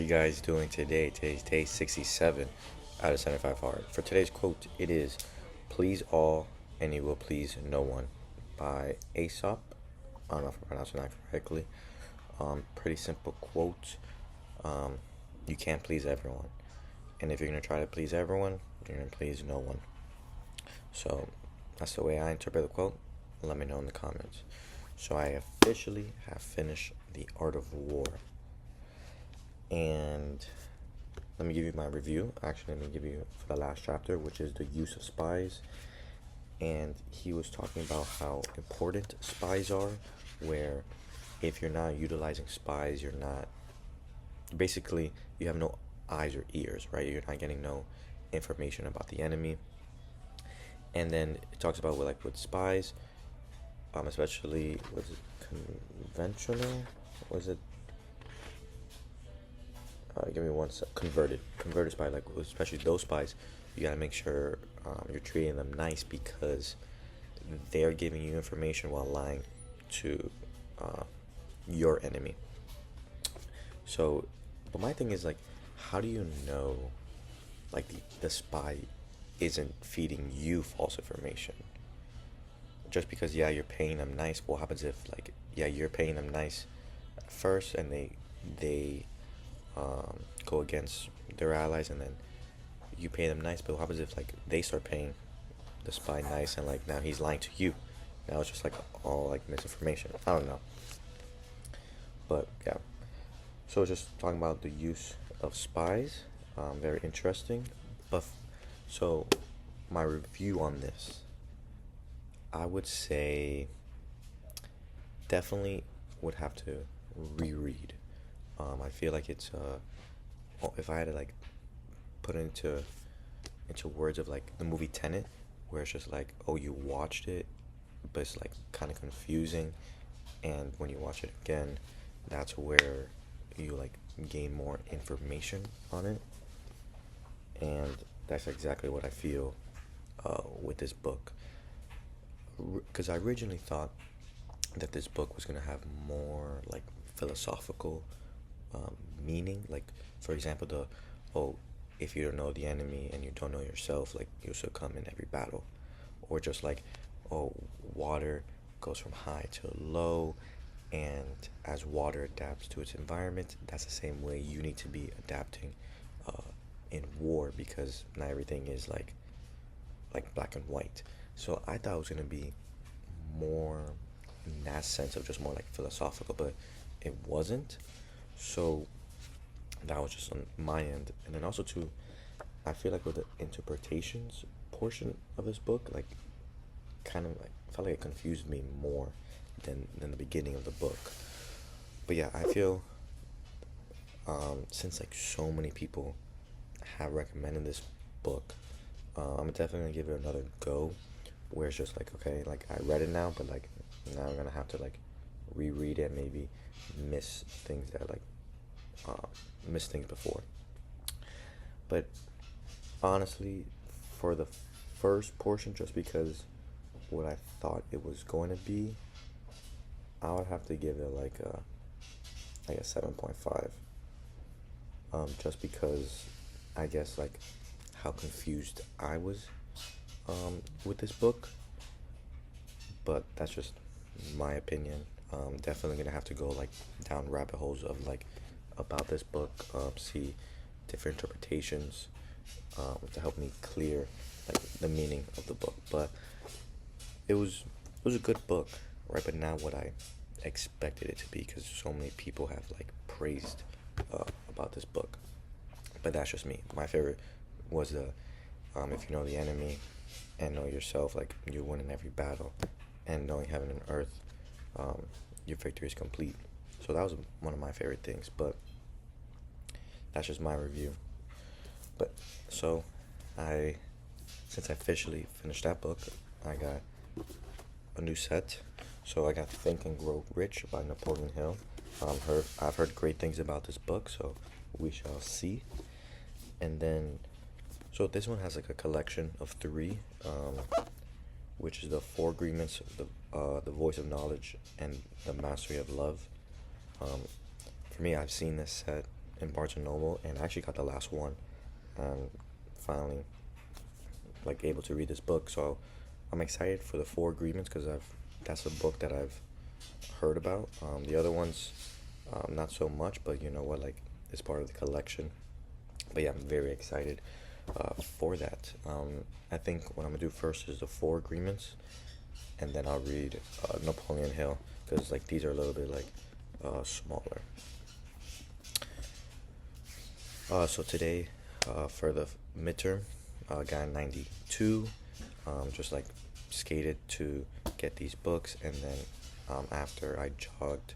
you guys doing today? Today's day 67 out of 75 hard. For today's quote, it is please all and you will please no one by Aesop. I don't know if I'm pronouncing that correctly. Pretty simple quote. You can't please everyone. And if you're going to try to please everyone, you're going to please no one. So that's the way I interpret the quote. Let me know in the comments. So I officially have finished The Art of War. And let me give you my review. Actually, let me give you for the last chapter, which is the use of spies. And he was talking about how important spies are, where if you're not utilizing spies, you're not, basically, you have no eyes or ears, right? You're not getting no information about the enemy. And then it talks about with spies, especially, was it conventional? Was it give me one sec. Converted spy, like especially those spies, you gotta make sure you're treating them nice because they're giving you information while lying to your enemy. So, but my thing is how do you know the spy isn't feeding you false information? Just because you're paying them nice, what happens if you're paying them nice at first and they go against their allies, and then you pay them nice, but what happens if they start paying the spy nice and now he's lying to you? Now it's just all misinformation. I don't know, but yeah. So just talking about the use of spies, very interesting. But so my review on this, I would say definitely would have to reread. I feel like it's if I had to put it into words of the movie Tenet, where it's just oh, you watched it, but it's kind of confusing, and when you watch it again, that's where you gain more information on it, and that's exactly what I feel with this book, because I originally thought that this book was gonna have more philosophical meaning, for example, if you don't know the enemy and you don't know yourself, you'll succumb in every battle, or just water goes from high to low, and as water adapts to its environment, that's the same way you need to be adapting in war, because not everything is like black and white. So I thought it was gonna be more in that sense of just more philosophical, but it wasn't. So that was just on my end. And then also too, I feel with the interpretations portion of this book, kind of felt it confused me more than the beginning of the book. But yeah, I feel since so many people have recommended this book, I'm definitely gonna give it another go, where it's just okay, I read it now, but now I'm gonna have to reread it, maybe miss things that miss things before. But honestly, for the first portion, just because what I thought it was going to be, I would have to give it a 7.5. Just because I guess how confused I was with this book. But that's just my opinion. Definitely gonna have to go down rabbit holes of about this book, see different interpretations to help me clear the meaning of the book. But it was a good book, right? But not what I expected it to be, because so many people have praised about this book. But that's just me. My favorite was the if you know the enemy and know yourself, you win in every battle, and knowing heaven and earth, your victory is complete. So that was one of my favorite things. But that's just my review. But so since I officially finished that book, I got a new set. So I got Think and Grow Rich by Napoleon Hill. I've heard great things about this book, so we shall see. And then, so this one has a collection of 3, which is the 4 agreements, the voice of knowledge, and the mastery of love. For me, I've seen this set in Barnes and Noble, and I actually got the last one, and finally like able to read this book. So I'm excited for the Four Agreements because I've that's a book that I've heard about. The other ones, not so much, but you know what, like it's part of the collection. But yeah, I'm very excited for that. I think what I'm gonna do first is the Four Agreements, and then I'll read Napoleon Hill because like these are a little bit like smaller. So today, for the midterm, got 92. Just like skated to get these books, and then after I jogged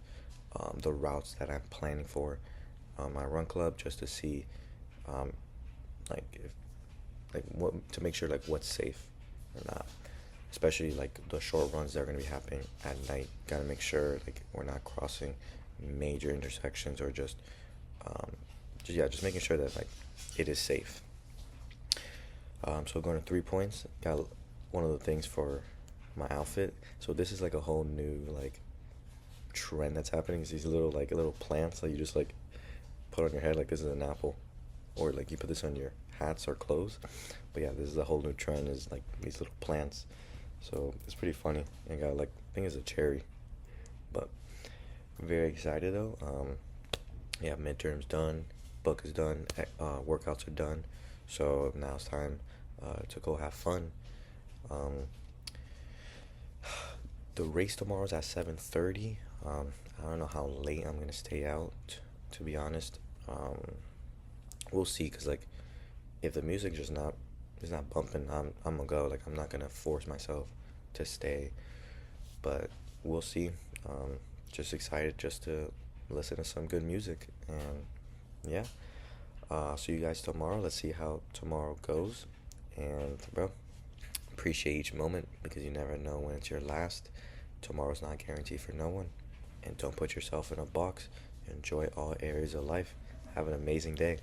the routes that I'm planning for my run club just to see um, like if like what to make sure like what's safe or not, especially like the short runs that are going to be happening at night. Got to make sure like we're not crossing major intersections, or um, just making sure that like it is safe. So going to 3 points, got one of the things for my outfit. So this is like a whole new like trend that's happening. Is these little plants that you just like put on your head, like this is an apple, or like you put this on your hats or clothes. But yeah, this is a whole new trend, is like these little plants. So it's pretty funny. I got like, I think it's a cherry, but I'm very excited though. Yeah, midterm's done, book is done, workouts are done. So now it's time to go have fun. Um, the race tomorrow is at 7:30. I don't know how late I'm gonna stay out, to be honest. We'll see, cause like if the music just not is not bumping, I'm gonna go. Like I'm not gonna force myself to stay, but we'll see. Just excited just to listen to some good music, and yeah. See you guys tomorrow. Let's see how tomorrow goes, and bro, appreciate each moment because you never know when it's your last. Tomorrow's not guaranteed for no one, and don't put yourself in a box. Enjoy all areas of life. Have an amazing day.